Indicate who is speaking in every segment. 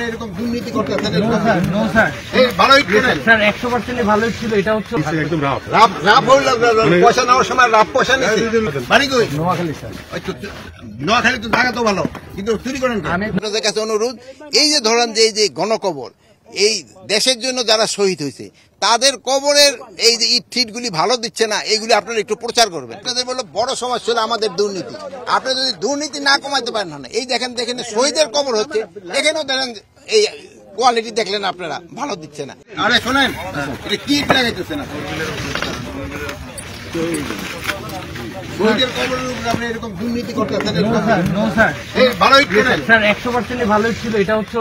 Speaker 1: এরকম দুর্নীতি করতেছেন
Speaker 2: ভালো ছিল। এটা হচ্ছে
Speaker 1: একদম পয়সা নেওয়ার সময় পয়সা নিচ্ছে বাড়ি কই নোয়াখালী তো জায়গা তো ভালো, কিন্তু চুরি করেন। আপনাদের কাছে অনুরোধ, এই যে ধরেন যে এই যে গণকবর, এই দেশের জন্য যারা শহীদ হয়েছে তাদের কবরের এই যে ইট ফিট গুলি ভালো দিচ্ছে না, এইগুলি আপনারা একটু প্রচার করবেন। আপনাদের বললো বড় সমস্যা হলো আমাদের দুর্নীতি। আপনি যদি দুর্নীতি না কমাইতে পারেন না, এই দেখেন শহীদের কবর হচ্ছে, এখানেও দেখেন এই কোয়ালিটি দেখলেন আপনারা ভালো দিচ্ছে না। আরে শোনেন, এটা কি লাগাইতেছে না শহীদের কবরের উপরে আপনি এরকম দুর্নীতি করতেছেন। ভালো
Speaker 2: স্যার 100% ভালো ছিল। এটা হচ্ছে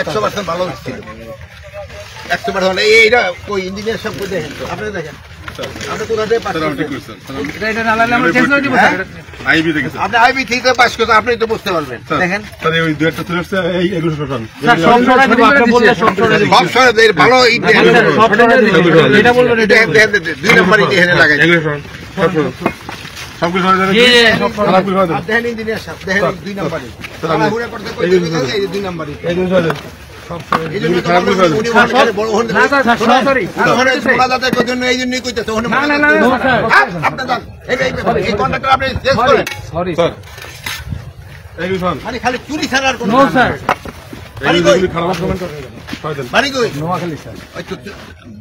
Speaker 1: 100% ভালো ছিল। 100% এইটা ওই ইঞ্জিনিয়ার সব দেখেন তো, আপনি দেখেন আপনি কোথা থেকে পাস করছেন?
Speaker 2: এটা না লাগলে আমরা চেঞ্জ করে দিব স্যার।
Speaker 1: আইবি থেকে আপনি আইবি থেকে পাস করছেন, আপনি তো বুঝতে পারবেন। দেখেন
Speaker 3: স্যার ওই দুইটা চলে আসছে, এই এগুলো শোনান
Speaker 2: স্যার সব সরাই দিব। আপনি বললে সব সরাই দিব,
Speaker 1: সব সরাই দেন। ভালো ইট দেখেন,
Speaker 2: সব সরাই দিব। এটা বলবেন, এটা
Speaker 1: দুই নাম্বার ইট এখানে লাগাই
Speaker 3: এগুলো শোনান সবকিছু হয়ে যাবে।
Speaker 1: দেখেন ইঞ্জিনিয়ার সাহেব, দেখেন দুই নাম্বার ইট তাড়াহুড়া করতে কই এই দুই নাম্বার ইট
Speaker 3: এগুলো চলে
Speaker 1: এই জন্য বড় হন
Speaker 2: না স্যার সরাসরি
Speaker 1: ওরা যাতে কোন জন্য এই জন্যই কইতেছে।
Speaker 2: না না না স্যার
Speaker 1: আপনি জান এই কন্ট্রাক্টর আপনি চেঞ্জ করেন।
Speaker 2: সরি
Speaker 3: স্যার এগুলো শোনান
Speaker 1: খালি চুরি ছাড়ার কোন
Speaker 2: নো স্যার।
Speaker 3: এগুলো খারাপ কমেন্ট করেন।
Speaker 1: বাড়ি কই
Speaker 2: নোয়াখালী স্যার।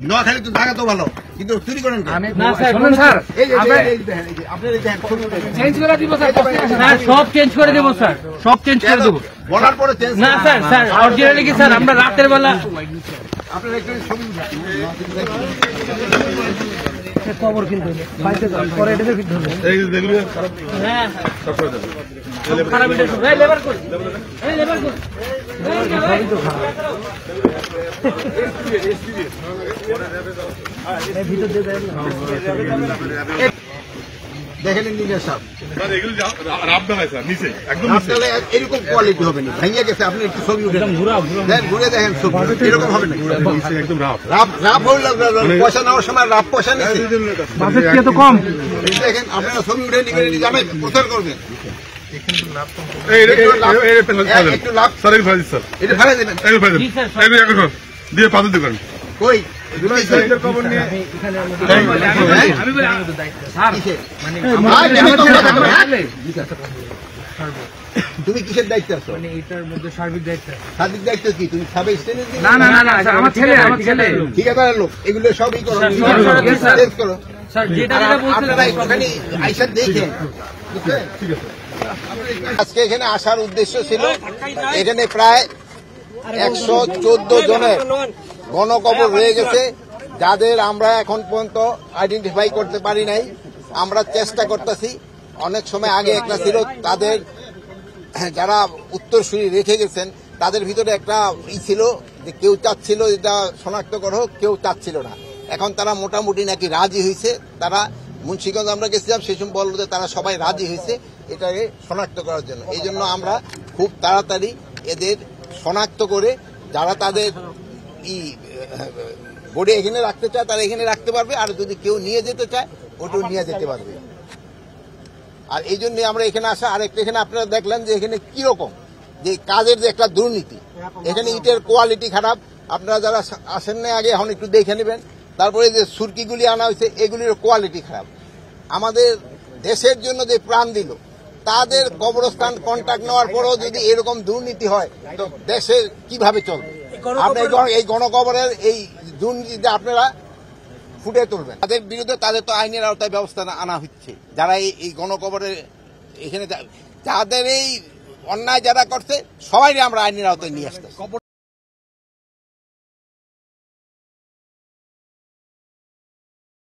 Speaker 1: নোয়াখালী তো জায়গা তো ভালো, কিন্তু চুরি করেন কেন?
Speaker 2: না স্যার শুনুন স্যার,
Speaker 1: আপনার এই দেখেন
Speaker 2: চেঞ্জ করে দিব স্যার। স্যার সব চেঞ্জ করে দেব স্যার, সব চেঞ্জ করে দেব।
Speaker 1: বলার পরে চেঞ্জ
Speaker 2: না স্যার, স্যার অরিজিনালি কি স্যার আমরা রাতের বেলা
Speaker 1: আপনার একটু ছবি
Speaker 2: খবর কিন্তু বাইতে পরে এটা ফিট হবে।
Speaker 3: এই যেগুলো খারাপ
Speaker 2: হ্যাঁ
Speaker 3: সব করে দেন।
Speaker 2: সব খারাপ এটা সব। এই লেবার কর, এই লেবার কর, সবই তো খারাপ। এই ভিতর দিয়ে দেন
Speaker 1: দেখেন ইঞ্জিনিয়ার সাহেব,
Speaker 3: স্যার এগুলো রাব দেন স্যার নিচে একদম নিচে
Speaker 1: আপনারা এরকম কোয়ালিটি হবে না, ভেঙে গেছে। আপনি একটু ছবি উঠে দেন, ঘুরে দেখেন ছবি, এরকম হবে না।
Speaker 3: নিচে একদম রাব
Speaker 1: রাব হইল পয়সা নেওয়ার সময় পয়সা নিচ্ছে
Speaker 2: বাজেট কি এত কম?
Speaker 1: দেখেন আপনারা ছবি উঠে নিবেন, যাবেন প্রচার করবেন।
Speaker 3: এই
Speaker 1: একটু লাভ
Speaker 3: স্যার এগুলো ফেলে দিন স্যার,
Speaker 1: এটা ফেলে দেবেন।
Speaker 3: এগুলো ফেলে দিন, এগুলো এখন দিয়ে পাথর দিবেন।
Speaker 1: কই
Speaker 3: খবর নিয়ে
Speaker 2: আমি বলি দায়িত্ব স্যার, মানে
Speaker 1: তুমি কিসের দায়িত্ব আছো?
Speaker 2: মানে এটার মধ্যে সার্বিক দায়িত্ব।
Speaker 1: সার্বিক দায়িত্ব কি? তুমি সাবে স্টেনে
Speaker 2: না না না না স্যার, আমার ছেলে, আমার ছেলে
Speaker 1: ঠিকাদারের লোক, এগুলো সবই করো, চেঞ্জ করো।
Speaker 2: স্যার যেটা যেটা বলছিলেন
Speaker 1: আপনারা একটুখানি আইসা দেখেন, বুঝছেন? আজকে এখানে আসার উদ্দেশ্য ছিল, এখানে প্রায় 114 জনের গণকবর রয়ে গেছে, যাদের আমরা এখন পর্যন্ত আইডেন্টিফাই করতে পারি নাই। আমরা চেষ্টা করতেছি। অনেক সময় আগে একটা ছিল, তাদের যারা উত্তরসূরি রেখে গেছেন তাদের ভিতরে একটা ছিল যে কেউ চাচ্ছিল এটা শনাক্ত করো, কেউ চাচ্ছিল না। এখন তারা মোটামুটি নাকি রাজি হয়েছে। তারা মুন্সিগঞ্জ আমরা গেছিলাম, সেই সময় বললো যে তারা সবাই রাজি হয়েছে এটাকে শনাক্ত করার জন্য। এই জন্য আমরা খুব তাড়াতাড়ি এদের শনাক্ত করে যারা তাদের বডি এখানে রাখতে চায় তারা এখানে রাখতে পারবে, আর যদি কেউ নিয়ে যেতে চায় ওটাও নিয়ে যেতে পারবে। আর এই জন্য আমরা এখানে আসা। আরেকটা এখানে আপনারা দেখলেন যে এখানে কিরকম যে কাজের যে একটা দুর্নীতি, এখানে ইটের কোয়ালিটি খারাপ। আপনারা যারা আসেন না আগে এখন একটু দেখে নেবেন। তারপরে যে সুরকিগুলি আনা হয়েছে এগুলির কোয়ালিটি খারাপ। আমাদের দেশের জন্য যে প্রাণ দিল তাদের কবরস্থান কন্ট্রাক্ট নেওয়ার পরেও যদি এরকম দুর্নীতি হয় তো দেশের কিভাবে চলবে? আপনি এই গণকবরের এই দুর্নীতিতে আপনারা ফুটে তুলবেন। তাদের বিরুদ্ধে তাদের তো আইনের আওতায় ব্যবস্থা আনা হচ্ছে। যারা এই গণকবরের এখানে যাদের এই অন্যায় যারা করছে সবাই আমরা আইনের আওতায় নিয়ে আসতে।